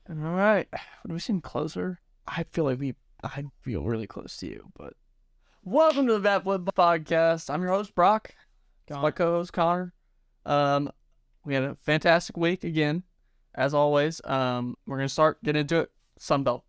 All right. Would we seem closer? I feel really close to you, but welcome to the Bat Flip Podcast. I'm your host, Brock. My co-host, Connor. We had a fantastic week again, as always. We're gonna start getting into it. Sunbelt.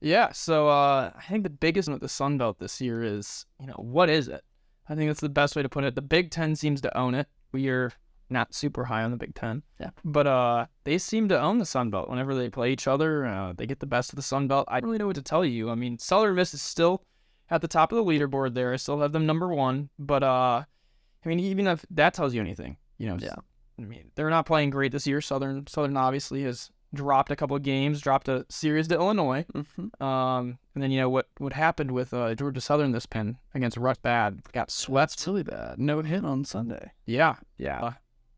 Yeah, so I think the biggest one with the Sunbelt this year is, what is it? I think that's the best way to put it. The Big Ten seems to own it. We are not super high on the Big Ten. Yeah. But they seem to own the Sun Belt. Whenever they play each other, they get the best of the Sun Belt. I don't really know what to tell you. I mean, Southern Miss is still at the top of the leaderboard there. I still have them number one. But, even if that tells you anything, Yeah. I mean, they're not playing great this year. Southern obviously has dropped a couple of games, dropped a series to Illinois. Mm-hmm. And then, what happened with Georgia Southern this pen against Rush Bad, got swept. It's really bad. No hit on Sunday. Yeah.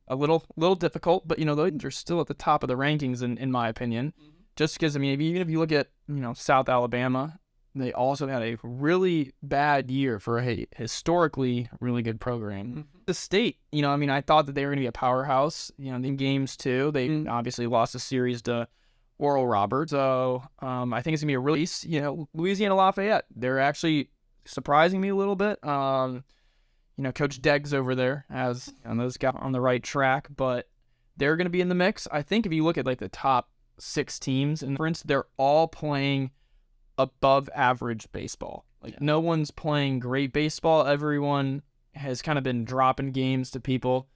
A little difficult, but they're still at the top of the rankings in my opinion. Mm-hmm. Just because even if you look at South Alabama, they also had a really bad year for a historically really good program. Mm-hmm. The state, I thought that they were going to be a powerhouse. In games too, they obviously lost a series to Oral Roberts. So I think it's gonna be a release. Louisiana Lafayette, they're actually surprising me a little bit. Coach Deggs over there has those guys on the right track, but they're going to be in the mix. I think if you look at the top 6 teams, and for instance, they're all playing above average baseball. No one's playing great baseball. Everyone has kind of been dropping games to people.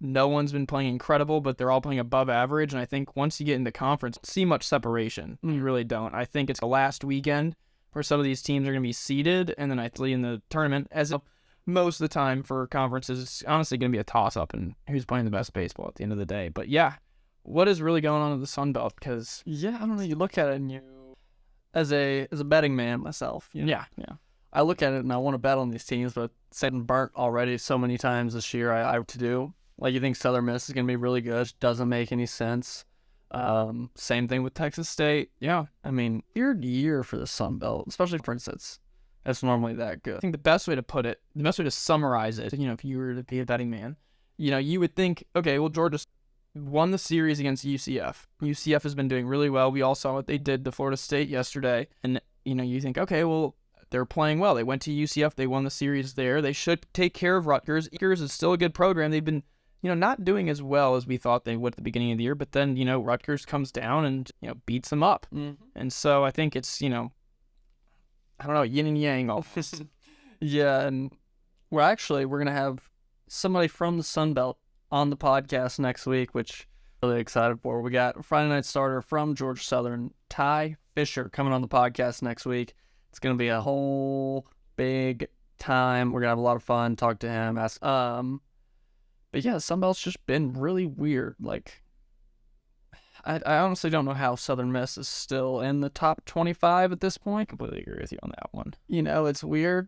No one's been playing incredible, but they're all playing above average. And I think once you get into conference, see much separation. You really don't. I think it's the last weekend where some of these teams are going to be seeded, and then I think in the tournament as most of the time for conferences, it's honestly going to be a toss-up and who's playing the best baseball at the end of the day. But yeah, what is really going on in the Sun Belt? Because I don't know. You look at it and as a betting man myself, yeah, I look at it and I want to bet on these teams, but sitting burnt already so many times this year. I to do you think Southern Miss is going to be really good? Doesn't make any sense. Same thing with Texas State. Yeah, weird year for the Sun Belt, especially for instance. That's normally that good. I think the best way to summarize it, if you were to be a betting man, you would think, okay, well, Georgia won the series against UCF. UCF has been doing really well. We all saw what they did to Florida State yesterday. And, you think, okay, well, they're playing well. They went to UCF. They won the series there. They should take care of Rutgers. Rutgers is still a good program. They've been, not doing as well as we thought they would at the beginning of the year. But then, Rutgers comes down and, beats them up. Mm-hmm. And so I think it's, I don't know, yin and yang almost. Yeah, and we're going to have somebody from the Sun Belt on the podcast next week, which I'm really excited for. We got Friday night starter from Georgia Southern, Ty Fisher, coming on the podcast next week. It's going to be a whole big time. We're going to have a lot of fun, talk to him. But yeah, Sun Belt's just been really weird. I honestly don't know how Southern Miss is still in the top 25 at this point. Completely agree with you on that one. It's weird.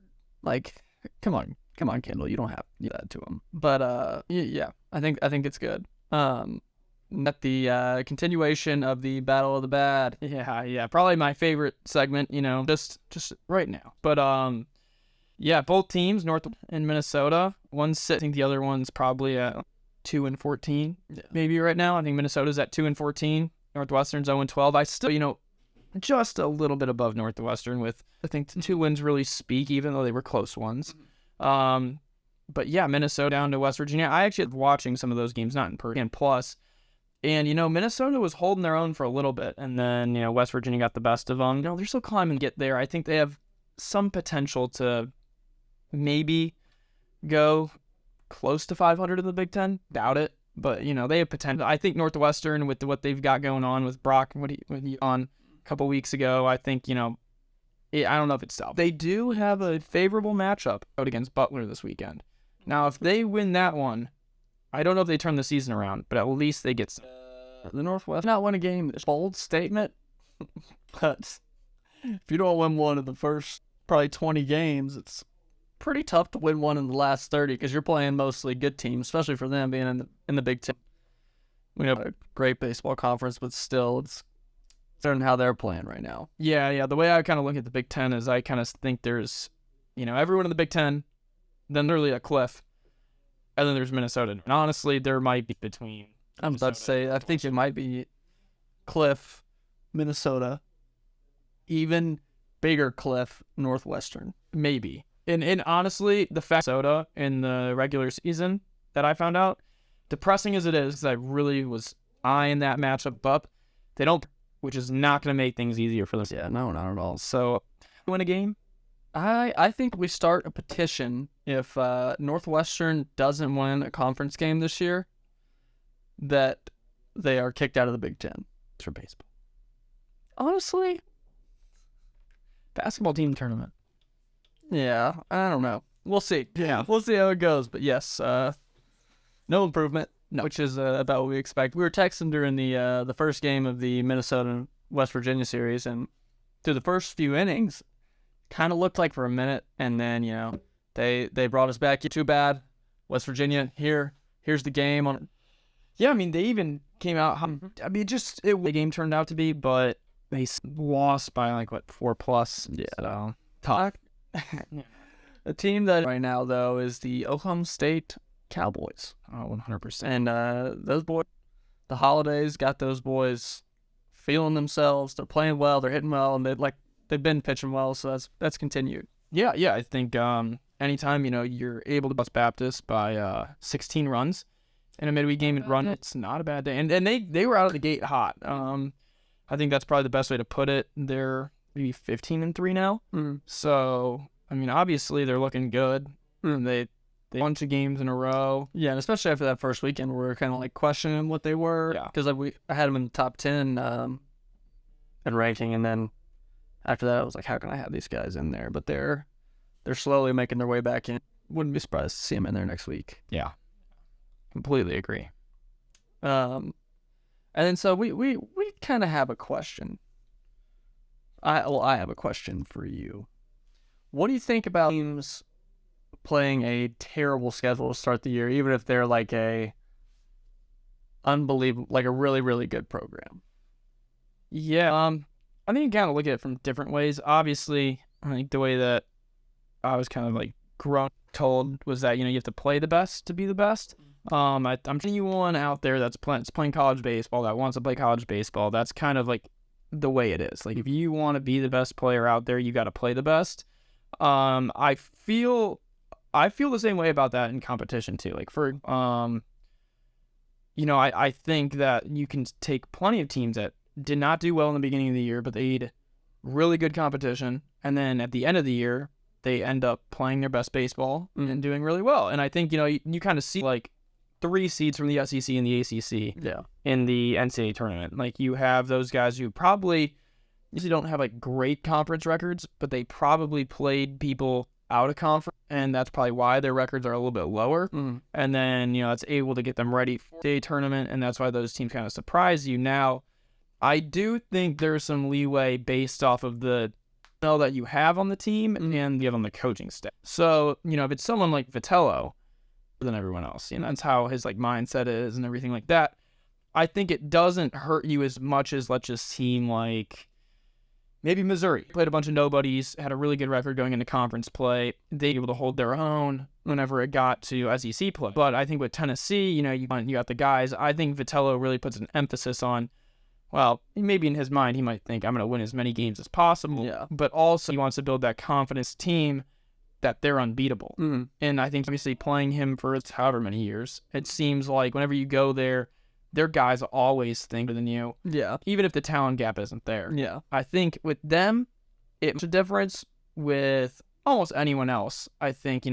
Come on, Kendall. You don't have to do that to them. But yeah, I think it's good. Not the continuation of the Battle of the Bad. Yeah, probably my favorite segment. Just right now. But yeah, both teams, North and Minnesota. One's sitting, the other one's probably 2-14, maybe right now. I think Minnesota's at 2-14. Northwestern's 0-12. I still, just a little bit above Northwestern with, I think, the 2 wins really speak, even though they were close ones. But yeah, Minnesota down to West Virginia. I actually was watching some of those games, not in person, plus. And, Minnesota was holding their own for a little bit. And then, West Virginia got the best of them. They're still climbing to get there. I think they have some potential to maybe go close to 500 in the Big Ten. Doubt it, but they have potential. I think Northwestern, with what they've got going on with Brock, what he on a couple weeks ago, I think I don't know if it's self. They do have a favorable matchup out against Butler this weekend. Now, if they win that one, I don't know if they turn the season around, but at least they get the Northwest not win a game. Bold statement, but if you don't win one of the first probably 20 games, it's pretty tough to win one in the last 30 because you're playing mostly good teams, especially for them being in the Big Ten. We have a great baseball conference, but still, it's certain how they're playing right now. Yeah. The way I kind of look at the Big Ten is I kind of think there's, everyone in the Big Ten, then literally a cliff, and then there's Minnesota. And honestly, there might be between. I'm about to say, I think it might be cliff, Minnesota, even bigger cliff, Northwestern. Maybe. And honestly, the fact Minnesota in the regular season that I found out, depressing as it is, because I really was eyeing that matchup up, they don't, which is not going to make things easier for them. Yeah, no, not at all. So, win a game? I think we start a petition if Northwestern doesn't win a conference game this year, that they are kicked out of the Big Ten. For baseball. Honestly, Basketball team tournament. yeah, I don't know. We'll see. Yeah. We'll see how it goes. But yes, no improvement, No. which is about what we expect. We were texting during the first game of the Minnesota and West Virginia series, and through the first few innings, kind of looked like for a minute, and then they brought us back. Too bad, West Virginia. Here's the game on. Yeah, I mean, they even came out. I mean, the game turned out to be, but they lost by 4+. Yeah. So, Talk. A team that right now though is the Oklahoma State Cowboys. 100%. And those boys, the holidays got those boys feeling themselves. They're playing well. They're hitting well, and they've been pitching well. So that's continued. Yeah. I think anytime you're able to bust Baptist by 16 runs in a midweek game and run, it's not a bad day. And they were out of the gate hot. I think that's probably the best way to put it. They're maybe 15-3 now. So I mean, obviously they're looking good. They won a bunch of games in a row. Yeah, and especially after that first weekend, we were kind of questioning what they were. Yeah. Because I had them in the top 10 at ranking, and then after that, I was like, how can I have these guys in there? But they're slowly making their way back in. Wouldn't be surprised to see them in there next week. Yeah. Completely agree. And then so we kind of have a question. I have a question for you. What do you think about teams playing a terrible schedule to start the year, even if they're a really, really good program? Yeah. I think you kind of look at it from different ways. Obviously, I think the way that I was kind of told was that, you have to play the best to be the best. I'm telling you one out there that's playing college baseball, that wants to play college baseball. That's kind of the way it is. If you want to be the best player out there, you got to play the best. I feel the same way about that in competition too. I think that you can take plenty of teams that did not do well in the beginning of the year, but they had really good competition, and then at the end of the year, they end up playing their best baseball and doing really well. And I think you kind of see 3 seeds from the SEC and the ACC in the NCAA tournament. You have those guys who probably usually don't have great conference records, but they probably played people out of conference, and that's probably why their records are a little bit lower. And then it's able to get them ready for the tournament, and that's why those teams kind of surprise you. Now, I do think there's some leeway based off of the that you have on the team and you have on the coaching staff. So if it's someone like Vitello than everyone else, that's how his mindset is and everything like that. I think it doesn't hurt you as much as, let's just seem maybe Missouri played a bunch of nobodies, had a really good record going into conference play. They were able to hold their own whenever it got to SEC play. But I think with Tennessee, you got the guys. I think Vitello really puts an emphasis on, well, maybe in his mind he might think I'm going to win as many games as possible. Yeah. But also he wants to build that confidence team that they're unbeatable. And I think obviously playing him for however many years, it seems like whenever you go there, their guys always think better than you. Yeah. Even if the talent gap isn't there. Yeah. I think with them, it's a difference. With almost anyone else, I think,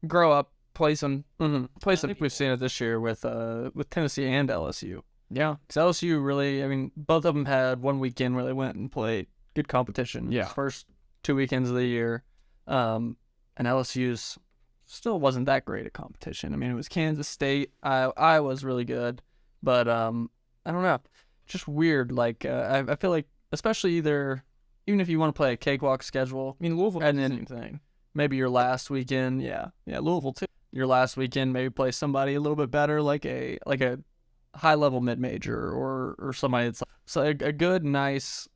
grow up, play some. I think we've seen it this year with Tennessee and LSU. Yeah. Because LSU really, both of them had one weekend where they went and played good competition. Yeah. First 2 weekends of the year. And LSU's still wasn't that great at competition. It was Kansas State. Iowa's really good. But, I don't know. Just weird. I feel like, especially even if you want to play a cakewalk schedule. Louisville and does the then same thing. Maybe your last weekend. Yeah, Louisville too. Your last weekend, maybe play somebody a little bit better, like a high-level mid-major or somebody that's a good, nice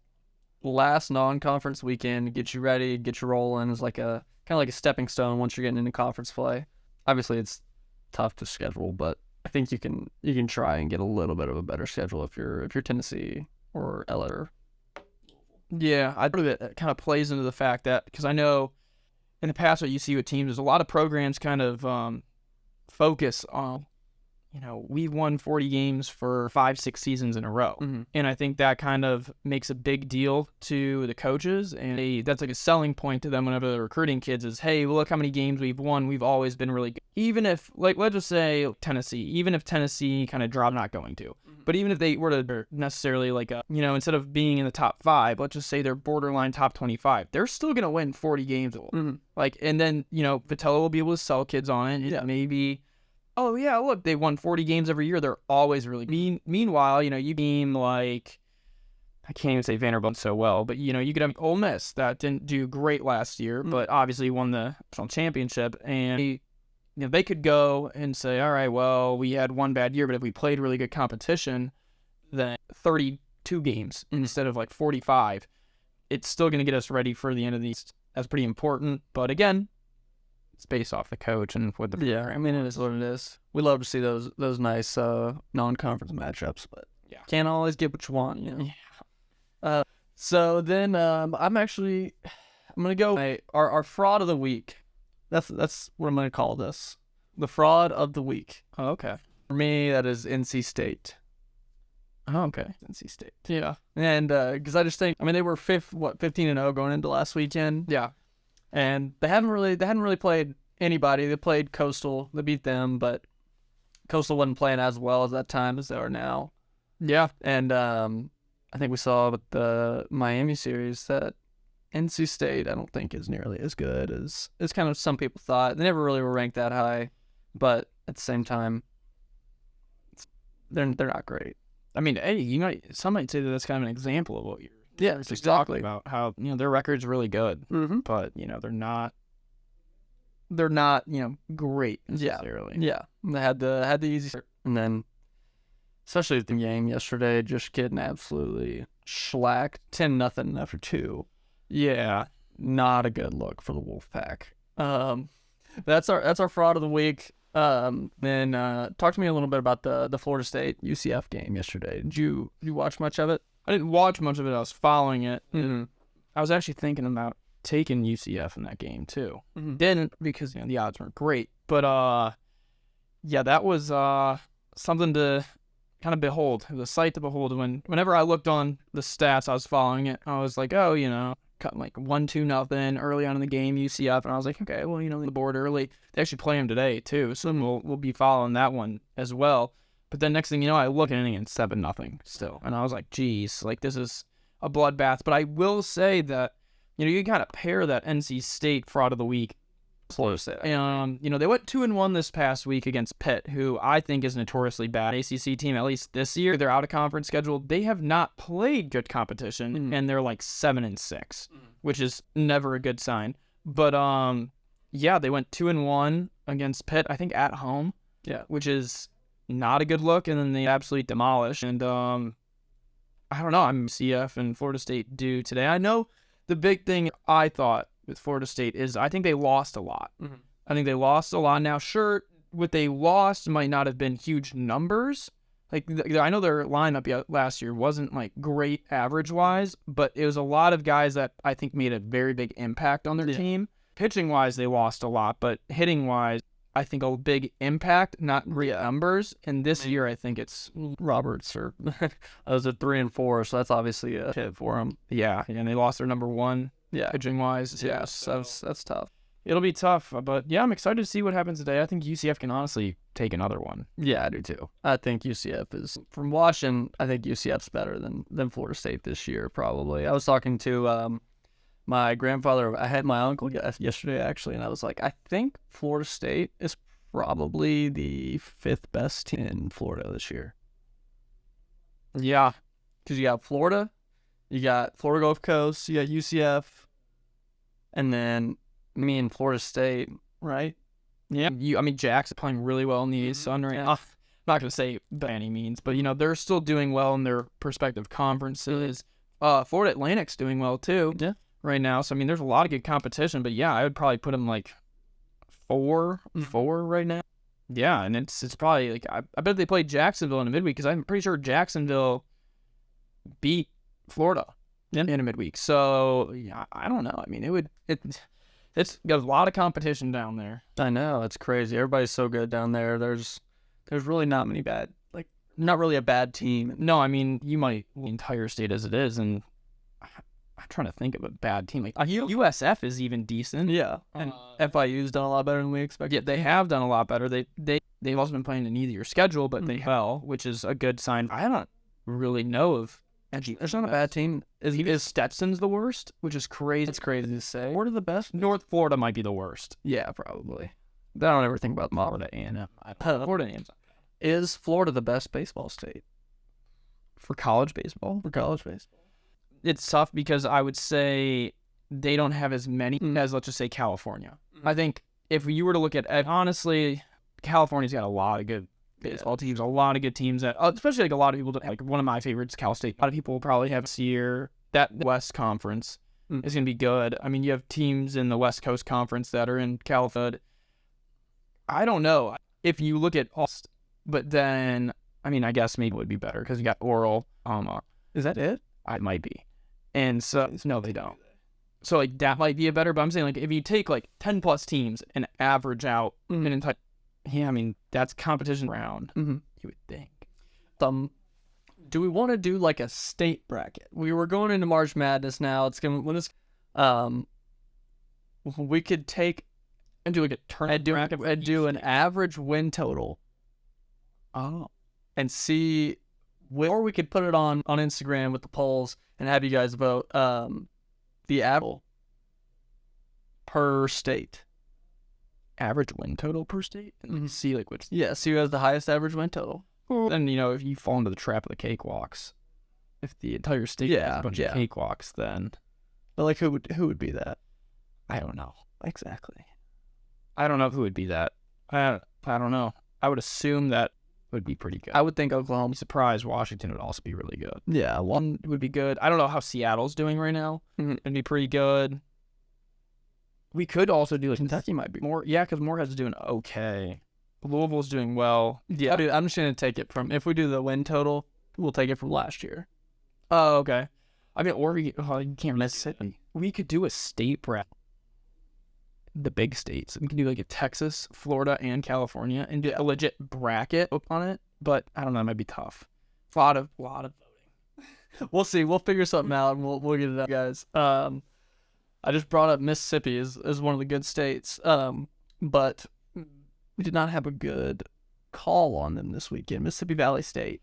last non-conference weekend, get you ready, get you rolling. Is kind of like a stepping stone once you're getting into conference play. Obviously, it's tough to schedule, but I think you can try and get a little bit of a better schedule if you're Tennessee or LSU. Yeah, I think that kind of plays into the fact that, because I know in the past what you see with teams is a lot of programs kind of focus on, we've won 40 games for 5-6 seasons in a row. Mm-hmm. And I think that kind of makes a big deal to the coaches. And that's like a selling point to them whenever they're recruiting kids is, hey, look how many games we've won. We've always been really good. Even if, like, let's just say Tennessee, even if Tennessee kind of dropped, not going to. Mm-hmm. But even if they were to necessarily, like, instead of being in the top 5, let's just say they're borderline top 25, they're still going to win 40 games. Mm-hmm. Like, and then, Vitello will be able to sell kids on it. Yeah. Maybe, oh, yeah, look, they won 40 games every year. They're always really mean. Meanwhile, you team like, I can't even say Vanderbilt so well, but, you could have Ole Miss that didn't do great last year, but obviously won the national championship. And, they could go and say, all right, well, we had one bad year, but if we played really good competition, then 32 games instead of like 45, it's still going to get us ready for the end of these. That's pretty important. But again, it's based off the coach and what the it is what it is. We love to see those nice non-conference matchups, but can't always get what you want. Yeah. So then I'm gonna go our fraud of the week. That's what I'm gonna call this, the fraud of the week. Oh, okay. For me, that is NC State. Oh, okay. NC State. Yeah. And because I just think, they were 15-0 going into last weekend. Yeah. And they hadn't really played anybody. They played Coastal. They beat them, but Coastal wasn't playing as well as that time as they are now. Yeah. And I think we saw with the Miami series that NC State I don't think is nearly as good as kind of some people thought. They never really were ranked that high, but at the same time, they're not great. Hey, some might say that that's kind of an example of what you're just talking about, how, their record's really good, but, they're not, great necessarily. Yeah. They had the easy start. And then, especially the game yesterday, just getting absolutely shellacked 10-0 after 2. Yeah. Not a good look for the Wolfpack. That's our fraud of the week. Then talk to me a little bit about the Florida State UCF game yesterday. Did you watch much of it? I didn't watch much of it. I was following it. Mm-hmm. I was actually thinking about taking UCF in that game too. Mm-hmm. Didn't, because the odds weren't great. But that was something to kind of behold. It was a sight to behold. Whenever I looked on the stats, I was following it. I was like, cut like 1-2-0 early on in the game, UCF, and I was like, okay, well, the board early. They actually play them today too, so we'll be following that one as well. But then next thing you know, I look at it and 7-0 still, and I was like, geez, like this is a bloodbath. But I will say that you kind of pair that NC State fraud of the week. Florida State. They went 2-1 this past week against Pitt, who I think is notoriously bad ACC team. At least this year, they're out of conference schedule. They have not played good competition, and they're like 7-6, which is never a good sign. But they went 2-1 against Pitt, I think at home. Yeah, which is not a good look, and then they absolutely demolished. And I don't know. CF and Florida State do today. I know the big thing I thought with Florida State is I think they lost a lot. Mm-hmm. I think they lost a lot. Now, sure, what they lost might not have been huge numbers. Like, I know their lineup last year wasn't like great average-wise, but it was a lot of guys that I think made a very big impact on their team. Pitching-wise, they lost a lot, but hitting-wise, I think a big impact, not great numbers. And this year, I think it's Roberts or those are 3 and 4, so that's obviously a hit for them. Yeah, and they lost their number one. Yeah, pitching wise, so that's tough. It'll be tough, but yeah, I'm excited to see what happens today. I think UCF can honestly take another one. Yeah, I do too. I think UCF is, from watching, I think UCF's better than Florida State this year, probably. I was talking to my grandfather. I had my uncle yesterday actually, and I was like, I think Florida State is probably the 5th best team in Florida this year. Yeah, because you got Florida. You got Florida Gulf Coast, you got UCF, and then me and Florida State, right? Yeah. Jack's playing really well in the East Sun right now. I'm not going to say by any means, but, they're still doing well in their respective conferences. Florida Atlantic's doing well, too, right now. So, there's a lot of good competition, but, yeah, I would probably put them, like, 4 right now. Yeah, and it's probably, like, I bet they played Jacksonville in the midweek, because I'm pretty sure Jacksonville beat Florida in a midweek. So yeah, I don't know. I mean, it's got a lot of competition down there. I know, it's crazy. Everybody's so good down there. There's really not many bad, like, not really a bad team. No, I mean, you might the entire state as it is, and I'm trying to think of a bad team. Like USF is even decent. Yeah, and FIU's done a lot better than we expected. Yeah, they have done a lot better. They've also been playing an easier schedule, but they well, which is a good sign. I don't really know of. There's not a bad team. Is Stetson's the worst, which is crazy. It's crazy to say. Florida the best? North Florida might be the worst. Yeah, probably. I don't ever think about Florida A&M. Florida A&M. Is Florida the best baseball state For college baseball? for college baseball? It's tough because I would say they don't have as many as, let's just say, California. I think if you were to look at, honestly, California's got a lot of good baseball teams, a lot of good teams that, especially like a lot of people, like one of my favorites, Cal State. A lot of people will probably have this year. That West Conference is going to be good. I mean, you have teams in the West Coast Conference that are in California. I don't know if you look at Austin, but then, I mean, I guess maybe it would be better because you got Oral. Is that it? It might be. And so, no, they don't. So, like, that might be a better, but I'm saying, like, if you take, like, 10 plus teams and average out an entire, yeah, I mean, that's competition round, you would think. Do we want to do, like, a state bracket? We were going into March Madness now. It's going to, we could take, and do, like, a tournament bracket. And do an average win total. Oh. And see, or we could put it on Instagram with the polls and have you guys vote the average per state. Average win total per state? And see, like, which... Yeah, see who has the highest average win total. Then, you know, if you fall into the trap of the cakewalks, if the entire state has a bunch of cakewalks, then... But, like, who would be that? I don't know. Exactly. I don't know who would be that. I don't know. I would assume that would be pretty good. I would think Oklahoma. I'm surprised Washington would also be really good. Yeah, one would be good. I don't know how Seattle's doing right now. It'd be pretty good. We could also do, like, Kentucky might be more. Yeah, because Morehead's doing okay. Louisville's doing well. Yeah, dude, I'm just gonna take it from, if we do the win total, we'll take it from last year. Oh, okay. I mean, or you can't Mississippi. We could do a state bracket. The big states. We can do, like, a Texas, Florida, and California, and do a legit bracket on it. But I don't know, it might be tough. A lot of voting. We'll see. We'll figure something out, and we'll get it up, guys. I just brought up Mississippi as one of the good states, but we did not have a good call on them this weekend. Mississippi Valley State.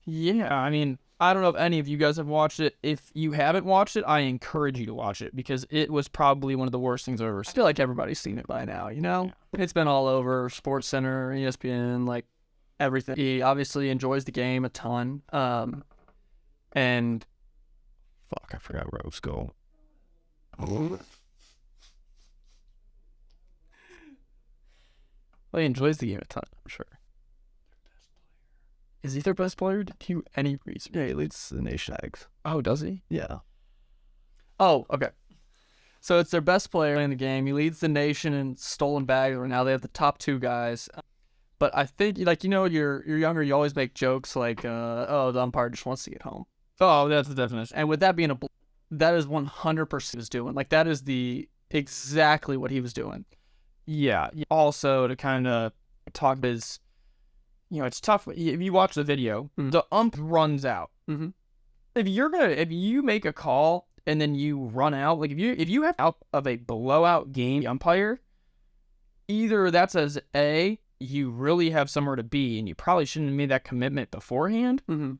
Yeah, I mean, I don't know if any of you guys have watched it. If you haven't watched it, I encourage you to watch it because it was probably one of the worst things I've ever I seen. feel like everybody's seen it by now, you know? Yeah. It's been all over SportsCenter, ESPN, like everything. He obviously enjoys the game a ton. And fuck, I forgot Rose Gold. Well, he enjoys the game a ton, I'm sure. Is he their best player? Did he any reason? Yeah, he leads the nation Ags. Oh, does he? Yeah. Oh, okay. So it's their best player in the game. He leads the nation in stolen bags right now. They have the top two guys. But I think, like, you know, you're younger, you always make jokes like, oh, the umpire just wants to get home. Oh, that's the definition. And with that being that is 100% he was doing. Like, that is exactly what he was doing. Yeah. Also, to kind of talk is, you know, it's tough. If you watch the video, the ump runs out. If you make a call and then you run out, like if you have out of a blowout game, the umpire, either that says A, you really have somewhere to be, and you probably shouldn't have made that commitment beforehand. You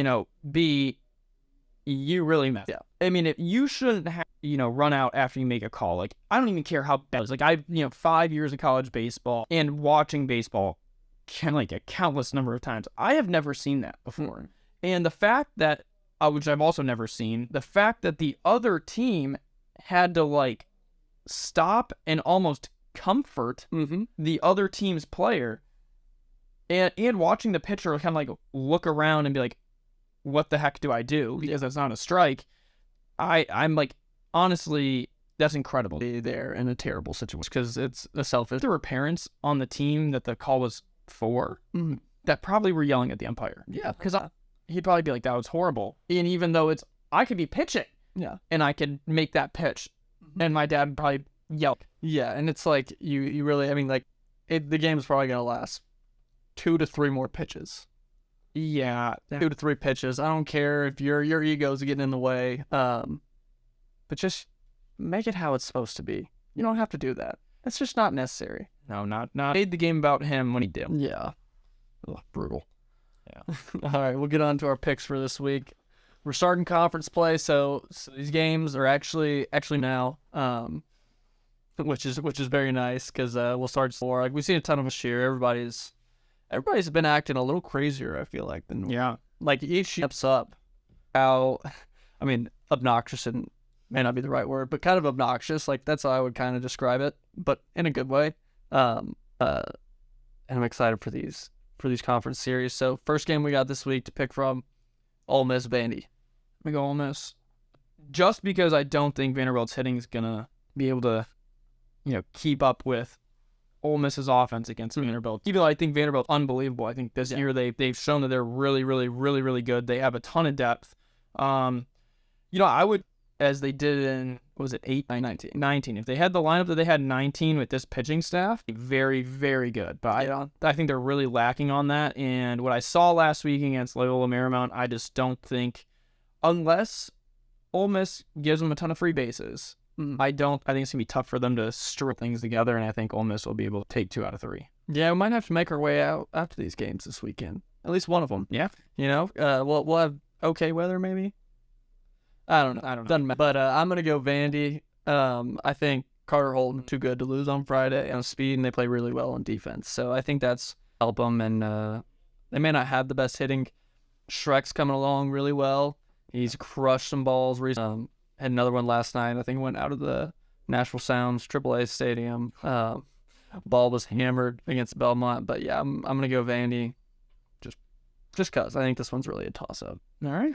know, B, you really messed up. I mean, if you shouldn't have, run out after you make a call. Like, I don't even care how bad it was. Like, 5 years of college baseball and watching baseball like a countless number of times. I have never seen that before. And the fact that, which I've also never seen, the fact that the other team had to, like, stop and almost comfort the other team's player, and watching the pitcher kind of, like, look around and be like, what the heck do I do? Because that's not a strike. I'm like, honestly, that's incredible. They're in a terrible situation because it's a selfish. There were parents on the team that the call was for that probably were yelling at the umpire. Yeah, because he'd probably be like, that was horrible. And even though I could be pitching. Yeah. And I could make that pitch. And my dad would probably yell. Yeah, and it's like, you really, I mean, like, the game's probably going to last 2 to 3 more pitches. Yeah. 2 to 3 pitches. I don't care if your ego's getting in the way. But just make it how it's supposed to be. You don't have to do that. It's just not necessary. No, not made the game about him when he did. Yeah. Ugh, brutal. Yeah. All right, we'll get on to our picks for this week. We're starting conference play, so these games are actually now, which is very nice because we'll start slower. Like, we've seen a ton of us here. Everybody's been acting a little crazier, I feel like, than like each steps up. How, I mean, obnoxious and may not be the right word, but kind of obnoxious. Like, that's how I would kind of describe it, but in a good way. And I'm excited for these conference series. So first game we got this week to pick from, Ole Miss Vandy. We go Ole Miss. Just because I don't think Vanderbilt's hitting is gonna be able to, keep up with Ole Miss's offense against Vanderbilt. Even though I think Vanderbilt's unbelievable. I think this year they've shown that they're really, really, really, really good. They have a ton of depth. I would, as they did in, what was it, 19. If they had the lineup that they had in 19 with this pitching staff, very, very good. But I think they're really lacking on that. And what I saw last week against Loyola Marymount, I just don't think, unless Ole Miss gives them a ton of free bases, I think it's going to be tough for them to strip things together, and I think Ole Miss will be able to take 2 out of 3. Yeah, we might have to make our way out after these games this weekend. At least one of them. Yeah. We'll have okay weather maybe. I don't know. Doesn't matter. But I'm going to go Vandy. I think Carter Holton too good to lose on Friday on speed, and they play really well on defense. So I think that's help them, and they may not have the best hitting. Shrek's coming along really well. He's crushed some balls recently. Had another one last night. I think went out of the Nashville Sounds AAA stadium. Ball was hammered against Belmont. But yeah, I'm going to go Vandy just because I think this one's really a toss-up. All right.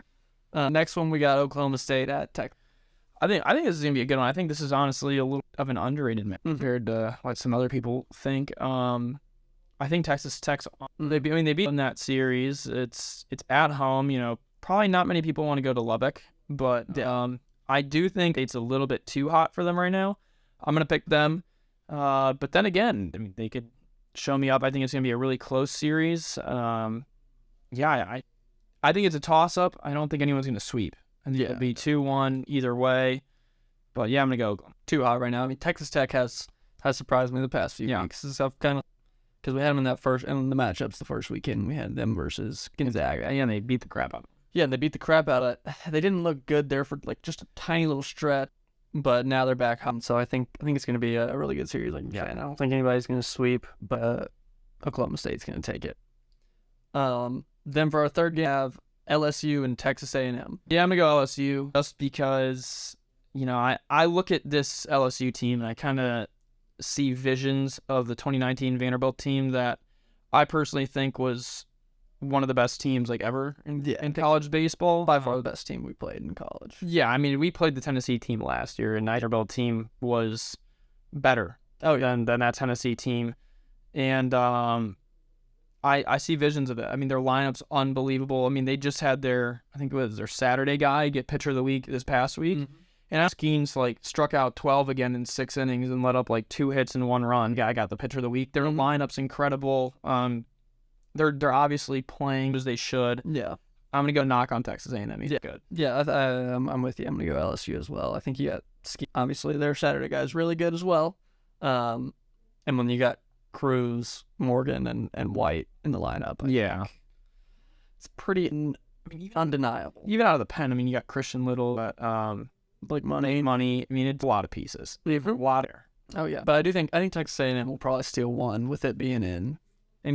Next one, we got Oklahoma State at Tech. I think this is going to be a good one. I think this is honestly a little of an underrated match compared to what some other people think. I think Texas Tech's, they beat in that series. It's at home. Probably not many people want to go to Lubbock, but I do think it's a little bit too hot for them right now. I'm going to pick them. But then again, they could show me up. I think it's going to be a really close series. I think it's a toss-up. I don't think anyone's going to sweep. I think it'll be 2-1 either way. But yeah, I'm going to go too hot right now. I mean, Texas Tech has surprised me the past few weeks. Stuff kind of, because we had them in the matchups the first weekend. We had them versus Gonzaga. And they beat the crap out of them. Yeah, and they beat the crap out of it. They didn't look good there for like just a tiny little stretch, but now they're back home. So I think it's going to be a really good series. Like, I don't think anybody's going to sweep, but Oklahoma State's going to take it. Then for our third game, we have LSU and Texas A&M. Yeah, I'm going to go LSU just because, I look at this LSU team and I kind of see visions of the 2019 Vanderbilt team that I personally think was one of the best teams like ever in college baseball. By far the best team we played in college. Yeah, we played the Tennessee team last year, and the Vanderbilt team was better than that Tennessee team. And I see visions of it. Their lineup's unbelievable. They just had their Saturday guy get pitcher of the week this past week. Mm-hmm. And Skeens struck out 12 again in 6 innings and let up 2 hits and 1 run. Guy got the pitcher of the week. Their lineup's incredible. They're obviously playing as they should. Yeah. I'm going to go knock on Texas A&M. He's good. Yeah, I'm with you. I'm going to go LSU as well. I think you got, obviously, their Saturday guy is really good as well. And when you got Cruz, Morgan, and White in the lineup, it's pretty undeniable. Even out of the pen, you got Christian Little, money. It's a lot of pieces. A lot there. Oh, yeah. But I think Texas A&M will probably steal one with it being in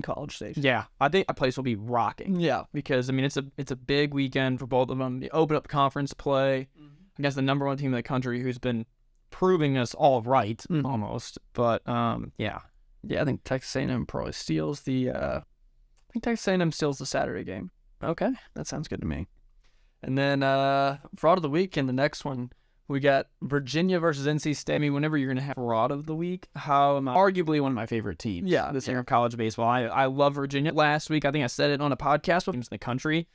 College Station. Yeah, I think that place will be rocking. Yeah, because it's a big weekend for both of them. They open up conference play against the number 1 team in the country, who's been proving us all right almost. But I think Texas A&M probably steals the. I think Texas A&M steals the Saturday game. Okay, that sounds good to me. And then fraud of the week in the next one, we got Virginia versus NC State. Whenever you're going to have fraud of the week, arguably one of my favorite teams this year of college baseball. I love Virginia. Last week, I think I said it on a podcast with teams in the country.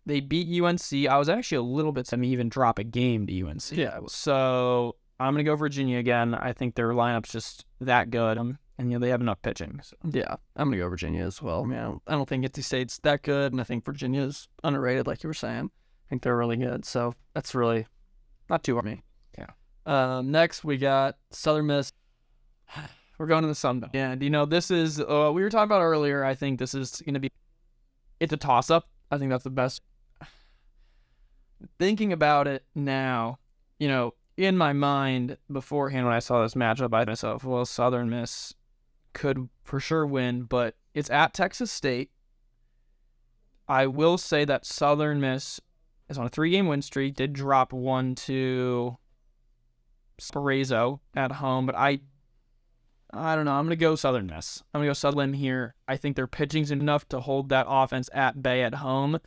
They beat UNC. I was actually a little bit to even drop a game to UNC. Yeah. So I'm going to go Virginia again. I think their lineup's just that good. And, they have enough pitching. So. Yeah, I'm going to go Virginia as well. I mean, I don't think NC State's that good, and I think Virginia's underrated, like you were saying. I think they're really good. So that's really not too hard for me. Yeah. Next, we got Southern Miss. We're going to the Sun Belt. Yeah, this is, we were talking about earlier, I think this is going to be, it's a toss-up. I think that's the best. Thinking about it now, in my mind beforehand when I saw this matchup, I thought to myself, well, Southern Miss could for sure win, but it's at Texas State. I will say that Southern Miss is on a 3-game win streak, did drop one to Sparezzo at home, but I don't know. I'm going to go Southern Miss. I'm going to go Southern here. I think their pitching's enough to hold that offense at bay at home.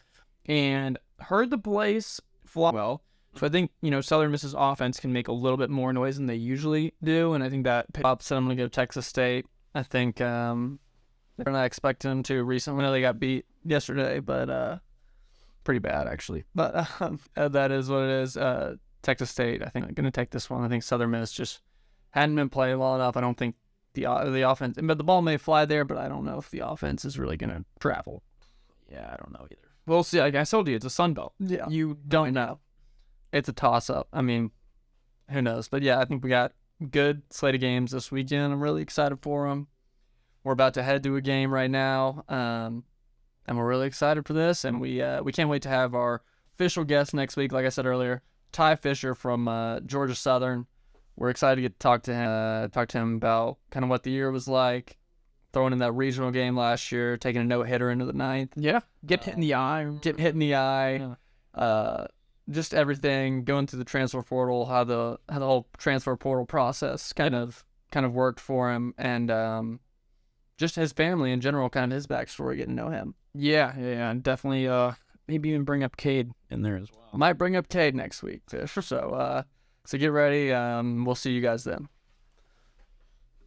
And heard the place fly well. So I think, Southern Miss's offense can make a little bit more noise than they usually do. And I think that upset. I'm going to go Texas State. I think they're not expecting them to recently. I know they got beat yesterday, but pretty bad, actually. But that is what it is. Texas State, I think, I'm going to take this one. I think Southern Miss just hadn't been playing well enough. I don't think the offense, but the ball may fly there, but I don't know if the offense is really going to travel. Yeah, I don't know either. We'll see. Like I told you, it's a Sun Belt. Yeah. You don't know. It's a toss-up. I mean, who knows? But yeah, I think we got good slate of games this weekend. I'm really excited for them. We're about to head to a game right now, and we're really excited for this. And we can't wait to have our official guest next week. Like I said earlier, Ty Fisher from Georgia Southern. We're excited to get to talk to him about kind of what the year was like, throwing in that regional game last year, taking a no-hitter into the 9th. Yeah, get hit in the eye. Get hit in the eye. Yeah. Just everything, going through the transfer portal, how the whole transfer portal process kind of worked for him, and just his family in general, kind of his backstory, getting to know him. Yeah, and definitely maybe even bring up Cade in there as well. Might bring up Cade next week, Fish. So get ready. We'll see you guys then.